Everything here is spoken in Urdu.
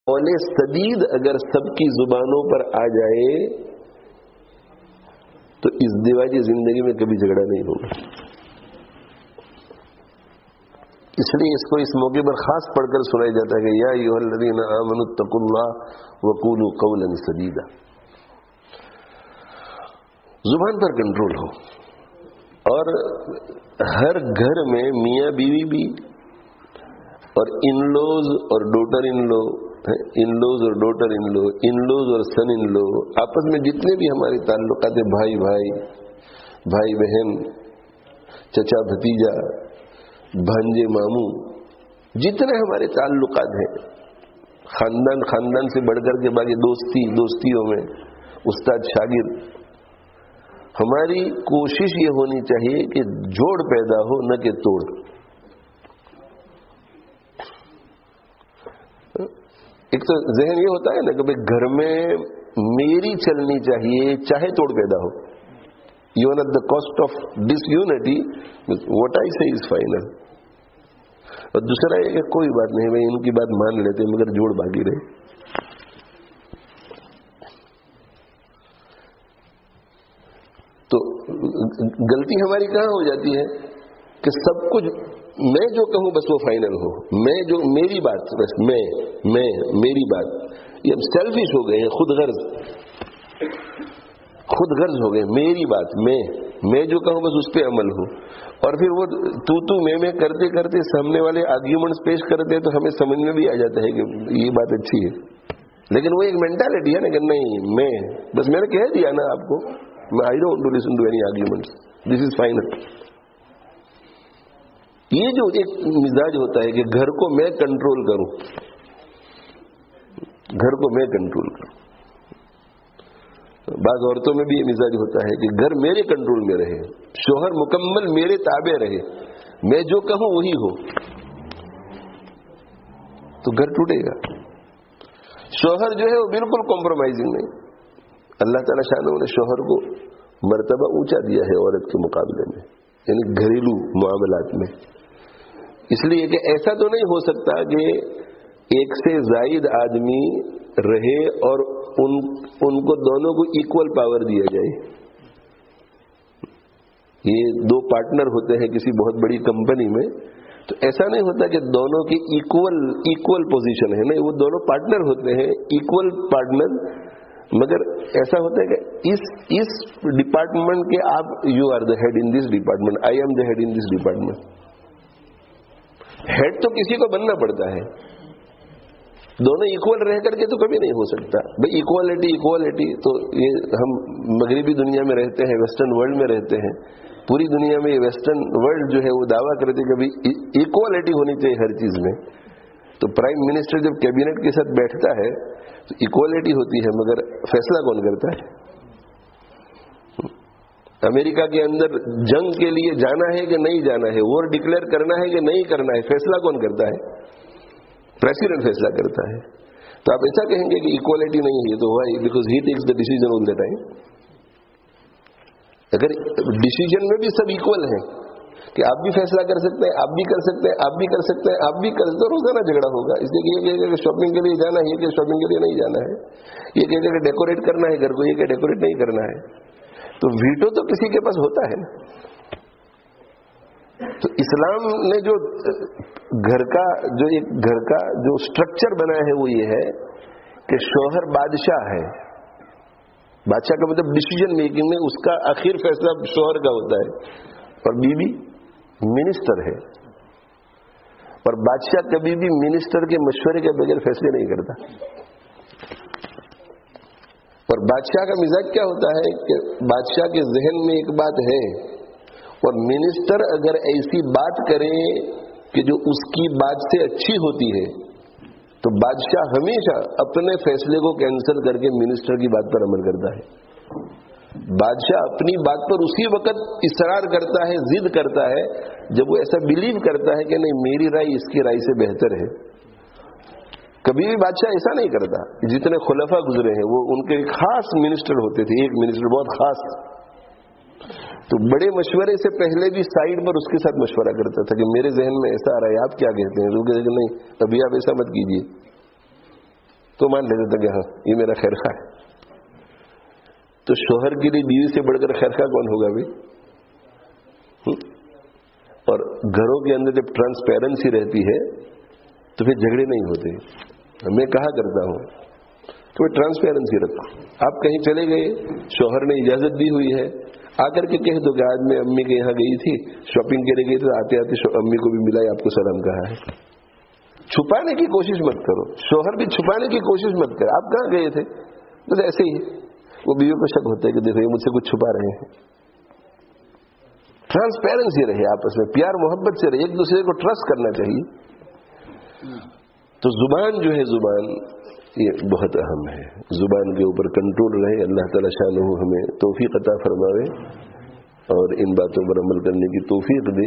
قول سدید اگر سب کی زبانوں پر آ جائے تو ازدواجی زندگی میں کبھی جھگڑا نہیں ہوگا. اس لیے اس کو اس موقع پر خاص پڑھ کر سنایا جاتا ہے کہ یا ایھا الذین آمنوا اتقوا اللہ وقولوا قولا سدیدا. زبان پر کنٹرول ہو. اور ہر گھر میں میاں بیوی بھی اور ان لوز اور ڈوٹر ان لو، ان لوز اور ڈوٹر ان لو، ان لوز اور سن ان لو، آپس میں جتنے بھی ہمارے تعلقات ہیں، بھائی بھائی، بھائی بہن، چچا بھتیجا، بھانجے ماموں، جتنے ہمارے تعلقات ہیں، خاندان خاندان سے بڑھ کر کے باقی دوستیوں میں استاد شاگرد، ہماری کوشش یہ ہونی چاہیے کہ جوڑ پیدا ہو نہ کہ توڑ. ایک تو ذہن یہ ہوتا ہے نا کہ بھائی گھر میں میری چلنی چاہیے چاہے توڑ پیدا ہو. even at the cost of disunity, what I say is final. اور دوسرا یہ کہ کوئی بات نہیں بھائی ان کی بات مان لیتے مگر جوڑ باقی رہے. تو غلطی ہماری کہاں ہو جاتی ہے کہ سب کچھ میں جو کہوں بس وہ فائنل ہو، میں جو میری بات بس میں میری بات. یہ اب سیلفش ہو گئے ہیں، خود غرض ہو گئے. میری بات میں جو کہوں بس اس پہ عمل ہو. اور پھر وہ تو میں کرتے کرتے سامنے والے آرگیومنٹس پیش کرتے ہیں تو ہمیں سمجھ میں بھی آ جاتا ہے کہ یہ بات اچھی ہے. لیکن وہ ایک مینٹالٹی ہے نا کہ نہیں میں بس میں نے کہہ دیا نا آپ کو، I don't want to listen to any arguments. This is final. یہ جو ایک مزاج ہوتا ہے کہ گھر کو میں کنٹرول کروں، گھر کو میں کنٹرول کروں. بعض عورتوں میں بھی یہ مزاج ہوتا ہے کہ گھر میرے کنٹرول میں رہے، شوہر مکمل میرے تابع رہے، میں جو کہوں وہی ہو، تو گھر ٹوٹے گا. شوہر جو ہے وہ بالکل کمپرومائزنگ نہیں. اللہ تعالیٰ شانہ نے شوہر کو مرتبہ اونچا دیا ہے عورت کے مقابلے میں، یعنی گھریلو معاملات میں. اس لیے کہ ایسا تو نہیں ہو سکتا کہ ایک سے زائد آدمی رہے اور ان کو دونوں کو ایکول پاور دیا جائے. یہ دو پارٹنر ہوتے ہیں کسی بہت بڑی کمپنی میں، تو ایسا نہیں ہوتا کہ دونوں کی ایکول پوزیشن ہے. نہیں، وہ دونوں پارٹنر ہوتے ہیں، ایکول پارٹنر، مگر ایسا ہوتا ہے کہ اس ڈپارٹمنٹ کے آپ you are the head in this department, I am the head in this department. Head تو کسی کو بننا پڑتا ہے. دونوں ایکول رہ کر کے تو کبھی نہیں ہو سکتا. بھائی ایکوالٹی تو یہ ہم مغربی دنیا میں رہتے ہیں، ویسٹرن ورلڈ میں رہتے ہیں. پوری دنیا میں یہ ویسٹرن ورلڈ جو ہے وہ دعویٰ کرتے کہ بھائی ایکوالٹی ہونی چاہیے ہر چیز میں. تو پرائم منسٹر جب کیبنٹ کے ساتھ بیٹھتا ہے تو ایکوالٹی ہوتی ہے، مگر فیصلہ کون کرتا ہے؟ امریکہ کے اندر جنگ کے لیے جانا ہے کہ نہیں جانا ہے، وار ڈکلیئر کرنا ہے کہ نہیں کرنا ہے، فیصلہ کون کرتا ہے؟ پریسیڈنٹ فیصلہ کرتا ہے. تو آپ ایسا کہیں گے کہ ایکوالٹی نہیں ہے تو why? Because he takes the decision all the time. اگر ڈیسیژن میں بھی سب ایکول ہیں کہ آپ بھی فیصلہ کر سکتے ہیں، آپ بھی کر سکتے ہیں، آپ بھی کر سکتے ہیں، آپ بھی کر سکتے ہیں، روزانہ جھگڑا ہوگا. اس لیے کہ یہ کہے گا کہ شاپنگ کے لیے جانا ہے، یہ کہ شاپنگ کے لیے نہیں جانا ہے. یہ کہے گا کہ ڈیکوریٹ کرنا ہے گھر کو، یہ کہ ڈیکوریٹ نہیں کرنا ہے. تو ویٹو تو کسی کے پاس ہوتا ہے نا. تو اسلام نے جو گھر کا جو اسٹرکچر بنا ہے وہ یہ ہے کہ شوہر بادشاہ ہے. بادشاہ کا مطلب ڈیسیژن میکنگ میں اس کا آخر فیصلہ شوہر کا ہوتا ہے، اور بیوی منسٹر ہے. اور بادشاہ کبھی بھی منسٹر کے مشورے کے بغیر فیصلے نہیں کرتا. اور بادشاہ کا مزاج کیا ہوتا ہے کہ بادشاہ کے ذہن میں ایک بات ہے، اور منسٹر اگر ایسی بات کرے کہ جو اس کی بات سے اچھی ہوتی ہے تو بادشاہ ہمیشہ اپنے فیصلے کو کینسل کر کے منسٹر کی بات پر عمل کرتا ہے. بادشاہ اپنی بات پر اسی وقت اصرار کرتا ہے، ضد کرتا ہے، جب وہ ایسا بلیو کرتا ہے کہ نہیں میری رائے اس کی رائے سے بہتر ہے. کبھی بھی بادشاہ ایسا نہیں کرتا. جتنے خلفاء گزرے ہیں وہ ان کے خاص منسٹر ہوتے تھے، ایک منسٹر بہت خاص، تو بڑے مشورے سے پہلے بھی سائڈ پر اس کے ساتھ مشورہ کرتا تھا کہ میرے ذہن میں ایسا آ رہا ہے، آپ کیا کہتے ہیں؟ تو کہتے ہیں کہ نہیں ابھی آپ ایسا مت کیجیے. تو مان لیتے تھے کہ ہاں یہ میرا خیر خواہ ہے. تو شوہر کے لیے بیوی سے بڑھ کر خیر خواہ کون ہوگا بھائی؟ اور گھروں کے اندر جب ٹرانسپیرنسی رہتی ہے تو پھر جھگڑے نہیں ہوتے. میں کہا کرتا ہوں کہ وہ ٹرانسپیرنسی رکھو. آپ کہیں چلے گئے, شوہر نے اجازت دی ہوئی ہے, آ کر کے کہہ دو کہ آج میں امی کے یہاں گئی تھی, شاپنگ کے لیے گئی تھی, آتے آتے امی کو بھی ملا, آپ کو سلام کہا ہے. چھپانے کی کوشش مت کرو, شوہر بھی چھپانے کی کوشش مت کرے. آپ کہاں گئے تھے؟ بس ایسے ہی. وہ بیوی کو شک ہوتا ہے کہ دیکھو یہ مجھ سے کچھ چھپا رہے ہیں. ٹرانسپیرنسی رہے آپس میں, پیار محبت سے رہے, ایک دوسرے کو ٹرسٹ کرنا چاہیے. تو زبان جو ہے, زبان یہ بہت اہم ہے. زبان کے اوپر کنٹرول رہے. اللہ تعالی شانہ ہمیں توفیق عطا فرماوے اور ان باتوں پر عمل کرنے کی توفیق دے.